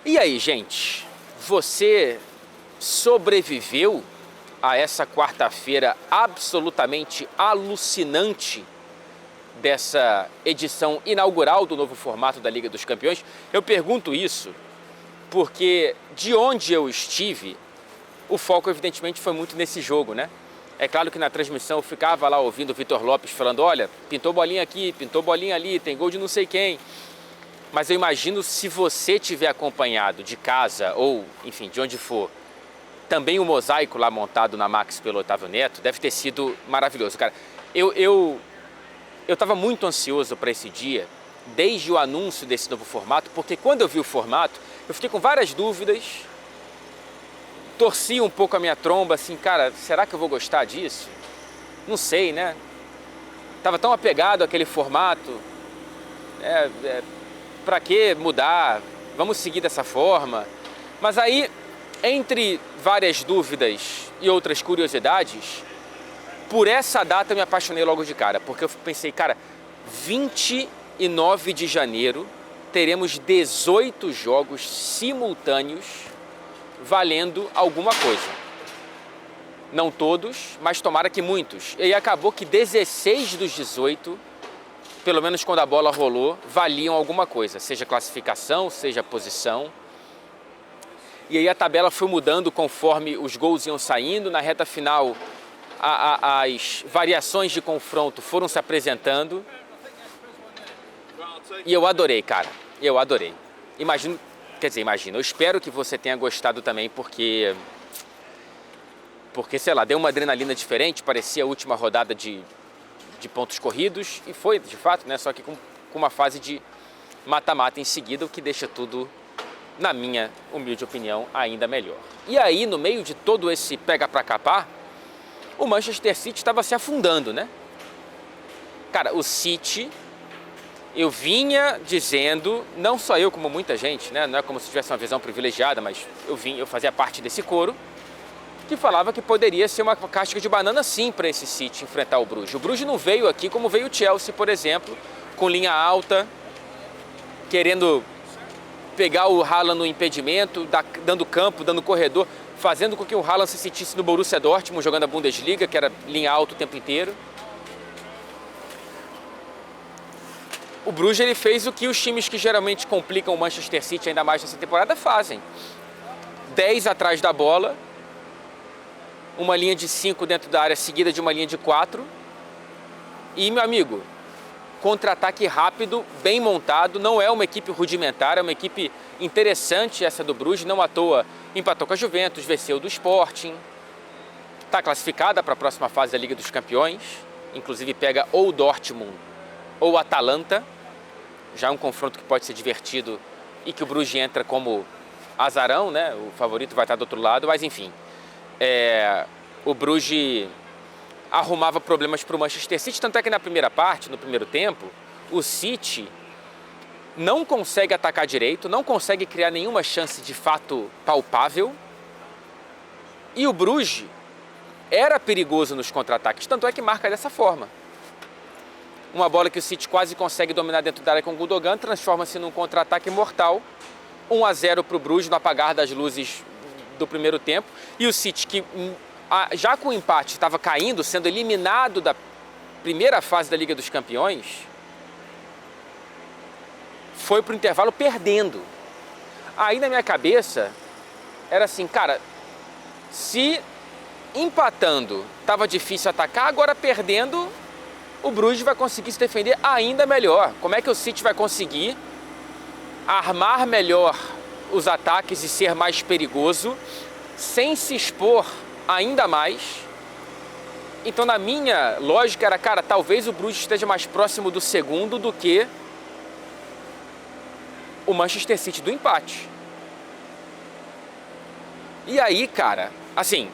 E aí, gente, você sobreviveu a essa quarta-feira absolutamente alucinante dessa edição inaugural do novo formato da Liga dos Campeões? Eu pergunto isso porque de onde eu estive, o foco evidentemente foi muito nesse jogo, né? É claro que na transmissão eu ficava lá ouvindo o Vitor Lopes falando, olha, pintou bolinha aqui, pintou bolinha ali, tem gol de não sei quem. Mas eu imagino se você tiver acompanhado de casa ou, enfim, de onde for, também o mosaico lá montado na Max pelo Otávio Neto deve ter sido maravilhoso. Cara, eu estava muito ansioso para esse dia, desde o anúncio desse novo formato, porque quando eu vi o formato, eu fiquei com várias dúvidas, torci um pouco a minha tromba, assim, cara, será que eu vou gostar disso? Não sei, né? Tava tão apegado àquele formato, pra que mudar? Vamos seguir dessa forma. Mas aí, entre várias dúvidas e outras curiosidades, por essa data eu me apaixonei logo de cara, porque eu pensei, cara, 29 de janeiro teremos 18 jogos simultâneos valendo alguma coisa. Não todos, mas tomara que muitos. E aí acabou que 16 dos 18, pelo menos quando a bola rolou, valiam alguma coisa, seja classificação, seja posição. E aí a tabela foi mudando conforme os gols iam saindo. Na reta final, as variações de confronto foram se apresentando. E eu adorei, cara. Eu adorei. Imagino, eu espero que você tenha gostado também, porque sei lá, deu uma adrenalina diferente, parecia a última rodada de pontos corridos, e foi, de fato, né? Só que com uma fase de mata-mata em seguida, o que deixa tudo, na minha humilde opinião, ainda melhor. E aí, no meio de todo esse pega pra capar, o Manchester City estava se afundando, né? Cara, o City, eu vinha dizendo, não só eu, como muita gente, né? Não é como se tivesse uma visão privilegiada, mas eu fazia parte desse coro, que falava que poderia ser uma casca de banana sim para esse City enfrentar o Bruges. O Bruges não veio aqui como veio o Chelsea, por exemplo, com linha alta, querendo pegar o Haaland no impedimento, dando campo, dando corredor, fazendo com que o Haaland se sentisse no Borussia Dortmund, jogando a Bundesliga, que era linha alta o tempo inteiro. O Bruges ele fez o que os times que geralmente complicam o Manchester City ainda mais nessa temporada fazem. 10 atrás da bola, uma linha de 5 dentro da área seguida de uma linha de 4. E, meu amigo, contra-ataque rápido, bem montado, não é uma equipe rudimentar, é uma equipe interessante essa do Bruges, não à toa empatou com a Juventus, venceu do Sporting, está classificada para a próxima fase da Liga dos Campeões, inclusive pega ou Dortmund ou Atalanta, já é um confronto que pode ser divertido e que o Bruges entra como azarão, né? O favorito vai estar do outro lado, mas enfim, o Bruges arrumava problemas para o Manchester City, tanto é que na primeira parte, no primeiro tempo, o City não consegue atacar direito, não consegue criar nenhuma chance de fato palpável, e o Bruges era perigoso nos contra-ataques, tanto é que marca dessa forma. Uma bola que o City quase consegue dominar dentro da área com o Gundogan, transforma-se num contra-ataque mortal, 1-0 para o Bruges no apagar das luzes do primeiro tempo, e o City, que já com o empate estava caindo, sendo eliminado da primeira fase da Liga dos Campeões, foi para o intervalo perdendo. Aí na minha cabeça era assim, cara, se empatando estava difícil atacar, agora perdendo o Bruges vai conseguir se defender ainda melhor. Como é que o City vai conseguir armar melhor os ataques e ser mais perigoso sem se expor ainda mais? Então, na minha lógica era, cara, talvez o Bruges esteja mais próximo do segundo do que o Manchester City do empate. E aí, cara, assim,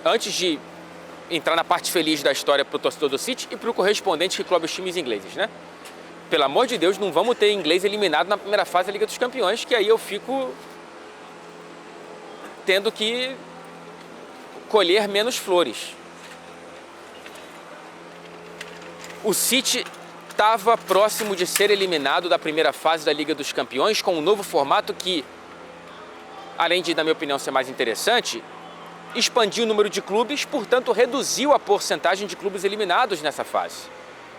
antes de entrar na parte feliz da história pro torcedor do City e pro correspondente que cobre os times ingleses, né? Pelo amor de Deus, não vamos ter inglês eliminado na primeira fase da Liga dos Campeões, que aí eu fico tendo que colher menos flores. O City estava próximo de ser eliminado da primeira fase da Liga dos Campeões com um novo formato que além de, na minha opinião, ser mais interessante, expandiu o número de clubes, portanto reduziu a porcentagem de clubes eliminados nessa fase.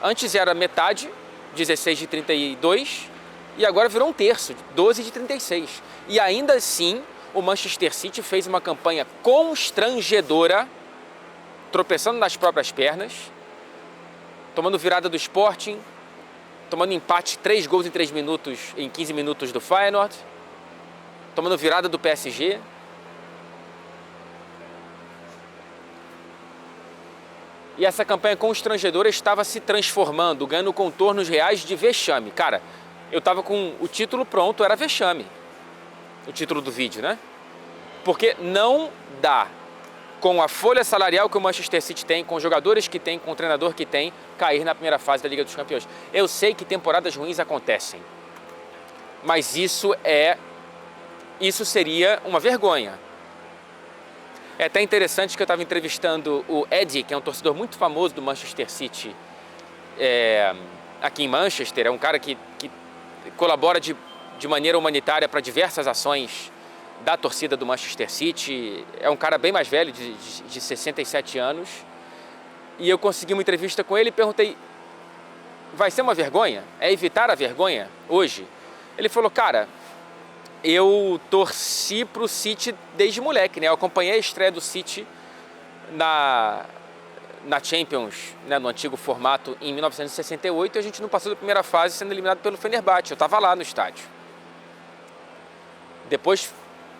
Antes era metade, 16 de 32, e agora virou um terço, 12 de 36. E ainda assim, o Manchester City fez uma campanha constrangedora, tropeçando nas próprias pernas, tomando virada do Sporting, tomando empate 3 gols em 3 minutos, em 15 minutos do Feyenoord, tomando virada do PSG. E essa campanha constrangedora estava se transformando, ganhando contornos reais de vexame. Cara, eu estava com o título pronto, era vexame. O título do vídeo, né? Porque não dá, com a folha salarial que o Manchester City tem, com os jogadores que tem, com o treinador que tem, cair na primeira fase da Liga dos Campeões. Eu sei que temporadas ruins acontecem, mas isso seria uma vergonha. É até interessante que eu estava entrevistando o Eddie, que é um torcedor muito famoso do Manchester City, aqui em Manchester. É um cara que colabora de maneira humanitária para diversas ações da torcida do Manchester City. É um cara bem mais velho, de 67 anos. E eu consegui uma entrevista com ele e perguntei, vai ser uma vergonha? É evitar a vergonha hoje? Ele falou, cara, eu torci pro City desde moleque, né? Eu acompanhei a estreia do City na Champions, né, no antigo formato, em 1968, e a gente não passou da primeira fase sendo eliminado pelo Fenerbahçe. Eu estava lá no estádio. Depois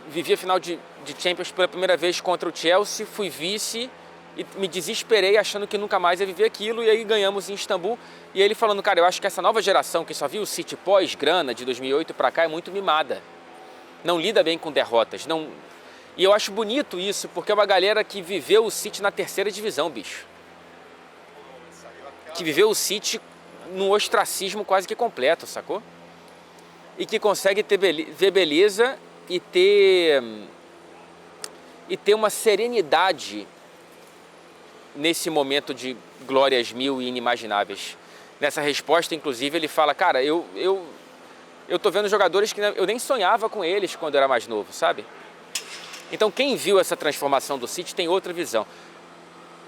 vivi a final de Champions pela primeira vez contra o Chelsea, fui vice e me desesperei achando que nunca mais ia viver aquilo, e aí ganhamos em Istambul. E ele falando, cara, eu acho que essa nova geração que só viu o City pós-grana de 2008 para cá é muito mimada. Não lida bem com derrotas. Não... E eu acho bonito isso, porque é uma galera que viveu o City na terceira divisão, bicho. Que viveu o City num ostracismo quase que completo, sacou? E que consegue ver beleza e ter uma serenidade nesse momento de glórias mil e inimagináveis. Nessa resposta, inclusive, ele fala, cara, eu tô vendo jogadores que eu nem sonhava com eles quando eu era mais novo, sabe? Então, quem viu essa transformação do City tem outra visão.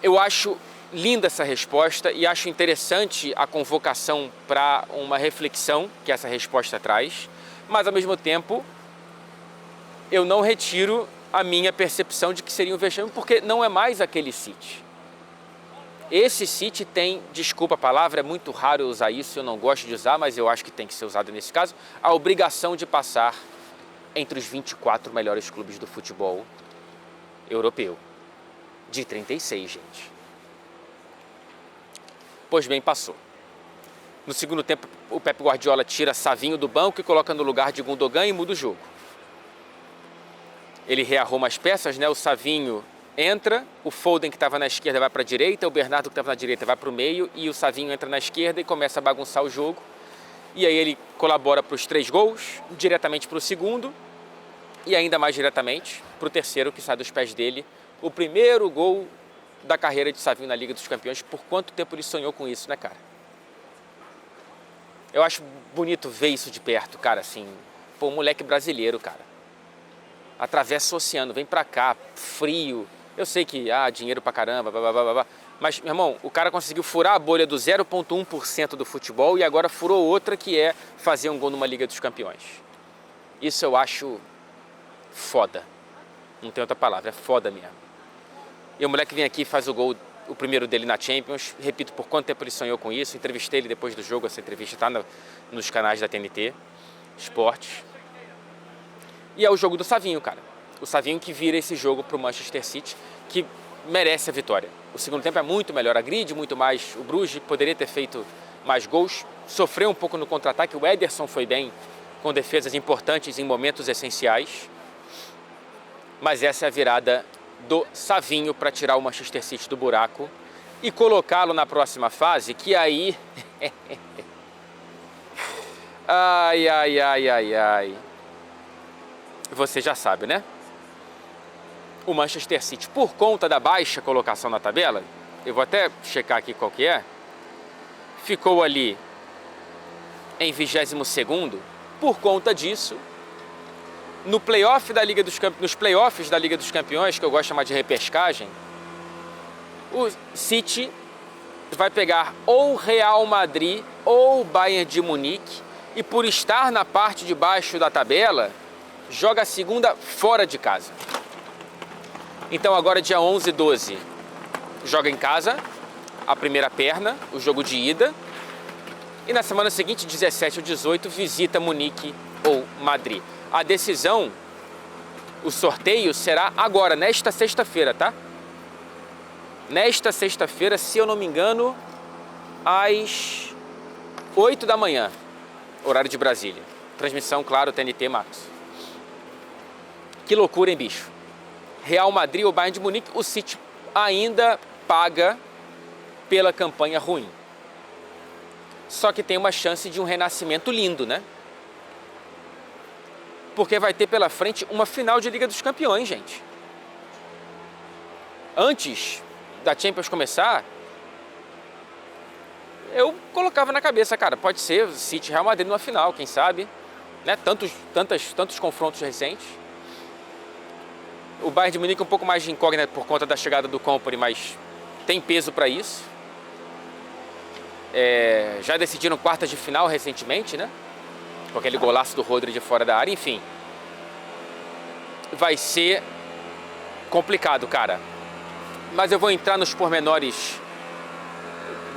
Eu acho linda essa resposta e acho interessante a convocação para uma reflexão que essa resposta traz, mas, ao mesmo tempo, eu não retiro a minha percepção de que seria um vexame, porque não é mais aquele City. Esse City tem, desculpa a palavra, é muito raro eu usar isso, eu não gosto de usar, mas eu acho que tem que ser usado nesse caso, a obrigação de passar entre os 24 melhores clubes do futebol europeu. De 36, gente. Pois bem, passou. No segundo tempo, o Pep Guardiola tira Savinho do banco e coloca no lugar de Gundogan e muda o jogo. Ele rearruma as peças, né? O Savinho entra, o Foden que estava na esquerda vai para a direita, o Bernardo que estava na direita vai para o meio e o Savinho entra na esquerda e começa a bagunçar o jogo. E aí ele colabora para os 3 gols, diretamente para o segundo e ainda mais diretamente para o terceiro que sai dos pés dele. O primeiro gol da carreira de Savinho na Liga dos Campeões. Por quanto tempo ele sonhou com isso, né, cara? Eu acho bonito ver isso de perto, cara, assim. Pô, um moleque brasileiro, cara. Atravessa o oceano, vem pra cá, frio. Eu sei que, dinheiro pra caramba, blá, blá, blá, blá. Mas, meu irmão, o cara conseguiu furar a bolha do 0,1% do futebol e agora furou outra, que é fazer um gol numa Liga dos Campeões. Isso eu acho foda. Não tem outra palavra, é foda mesmo. E o moleque vem aqui e faz o gol, o primeiro dele na Champions. Repito, por quanto tempo ele sonhou com isso. Entrevistei ele depois do jogo, essa entrevista está nos canais da TNT Esportes. E é o jogo do Savinho, cara. O Savinho que vira esse jogo para o Manchester City, que merece a vitória. O segundo tempo é muito melhor, agride muito mais. O Bruges poderia ter feito mais gols, sofreu um pouco no contra-ataque. O Ederson foi bem, com defesas importantes em momentos essenciais. Mas essa é a virada do Savinho para tirar o Manchester City do buraco e colocá-lo na próxima fase, que aí... ai. Você já sabe, né? O Manchester City, por conta da baixa colocação na tabela, eu vou até checar aqui qual que é, ficou ali em 22º. Por conta disso, nos playoffs da Liga dos Campeões, que eu gosto de chamar de repescagem, o City vai pegar ou Real Madrid ou Bayern de Munique e, por estar na parte de baixo da tabela, joga a segunda fora de casa. Então agora dia 11 e 12 joga em casa a primeira perna, o jogo de ida, e na semana seguinte, 17 ou 18, visita Munique ou Madrid. A decisão, o sorteio será agora, nesta sexta-feira, tá? Nesta sexta-feira, se eu não me engano, às 8 da manhã, horário de Brasília. Transmissão, claro, TNT Max. Que loucura, hein, bicho? Real Madrid ou Bayern de Munique, o City ainda paga pela campanha ruim. Só que tem uma chance de um renascimento lindo, né? Porque vai ter pela frente uma final de Liga dos Campeões, gente. Antes da Champions começar, eu colocava na cabeça, cara, pode ser City e Real Madrid numa final, quem sabe, né? Tantos confrontos recentes. O Bayern de Munique é um pouco mais de incógnita por conta da chegada do Kompany, mas tem peso para isso. Já decidiram quartas de final recentemente, né? Com aquele golaço do Rodri de fora da área, enfim. Vai ser complicado, cara. Mas eu vou entrar nos pormenores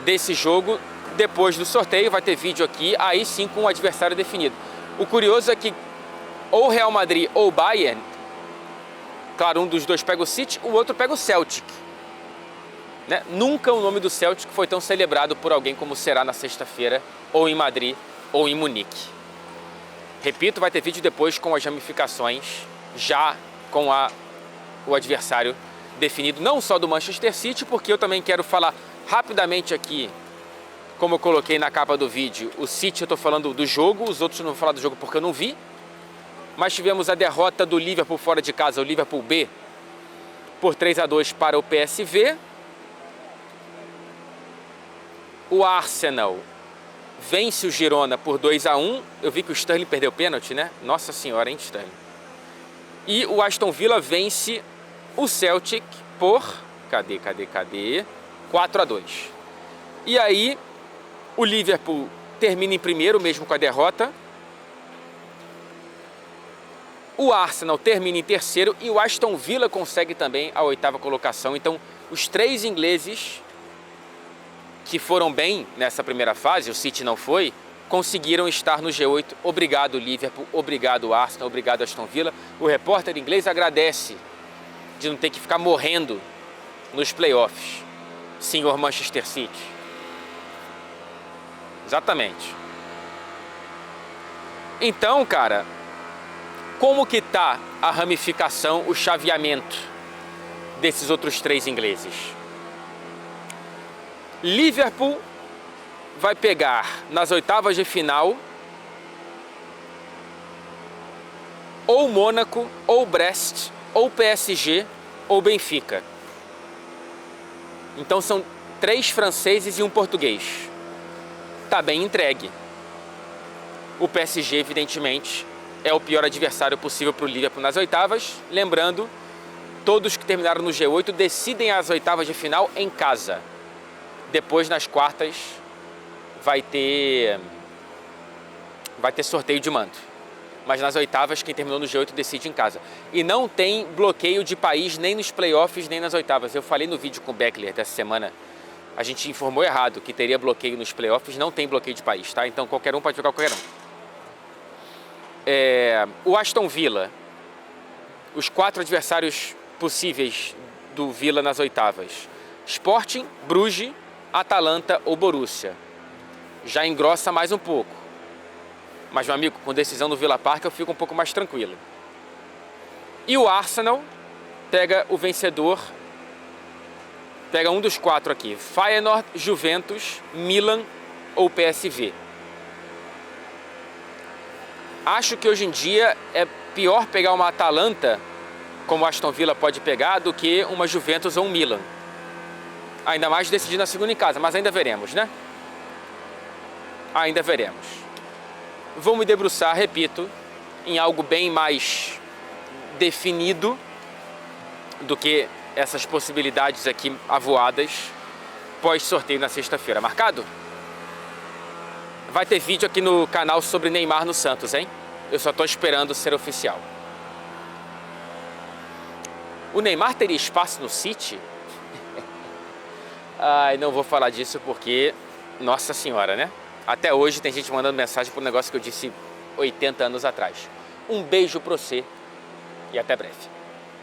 desse jogo depois do sorteio. Vai ter vídeo aqui, aí sim com o adversário definido. O curioso é que ou Real Madrid ou Bayern, claro, um dos dois pega o City, o outro pega o Celtic, né? Nunca o nome do Celtic foi tão celebrado por alguém como será na sexta-feira, ou em Madrid ou em Munique. Repito, vai ter vídeo depois com as ramificações, já com o adversário definido, não só do Manchester City, porque eu também quero falar rapidamente aqui, como eu coloquei na capa do vídeo, o City eu estou falando do jogo, os outros não vou falar do jogo porque eu não vi, mas tivemos a derrota do Liverpool fora de casa, o Liverpool B, por 3-2 para o PSV. O Arsenal vence o Girona por 2-1, eu vi que o Sterling perdeu pênalti, né? Nossa senhora, hein, Sterling? E o Aston Villa vence o Celtic por, cadê? 4-2. E aí, o Liverpool termina em primeiro, mesmo com a derrota. O Arsenal termina em terceiro e o Aston Villa consegue também a 8ª colocação. Então, os três ingleses que foram bem nessa primeira fase, o City não foi, conseguiram estar no G8. Obrigado, Liverpool, obrigado, Arsenal, obrigado, Aston Villa. O repórter inglês agradece de não ter que ficar morrendo nos playoffs, senhor Manchester City. Exatamente. Então, cara, como que tá a ramificação, o chaveamento desses outros três ingleses? Liverpool vai pegar nas oitavas de final ou Mônaco, ou Brest, ou PSG, ou Benfica. Então são 3 franceses e um português. Tá bem entregue. O PSG, evidentemente, é o pior adversário possível para o Liverpool nas oitavas. Lembrando, todos que terminaram no G8 decidem as oitavas de final em casa. Depois, nas quartas, vai ter sorteio de mando. Mas nas oitavas, quem terminou no G8 decide em casa. E não tem bloqueio de país nem nos playoffs, nem nas oitavas. Eu falei no vídeo com o Beckler dessa semana, a gente informou errado que teria bloqueio nos playoffs, não tem bloqueio de país, tá? Então qualquer um pode jogar qualquer um. O Aston Villa, os 4 adversários possíveis do Villa nas oitavas: Sporting, Bruges, Atalanta ou Borussia. Já engrossa mais um pouco. Mas, meu amigo, com decisão no Villa Park eu fico um pouco mais tranquilo. E o Arsenal pega o vencedor, pega um dos 4 aqui: Feyenoord, Juventus, Milan ou PSV. Acho que hoje em dia é pior pegar uma Atalanta, como o Aston Villa pode pegar, do que uma Juventus ou um Milan. Ainda mais decidindo a segunda em casa, mas ainda veremos, né? Ainda veremos. Vou me debruçar, repito, em algo bem mais definido do que essas possibilidades aqui avoadas pós-sorteio na sexta-feira. Marcado? Vai ter vídeo aqui no canal sobre Neymar no Santos, hein? Eu só tô esperando ser oficial. O Neymar teria espaço no City? Ai, não vou falar disso porque... Nossa Senhora, né? Até hoje tem gente mandando mensagem pro negócio que eu disse 80 anos atrás. Um beijo pra você e até breve.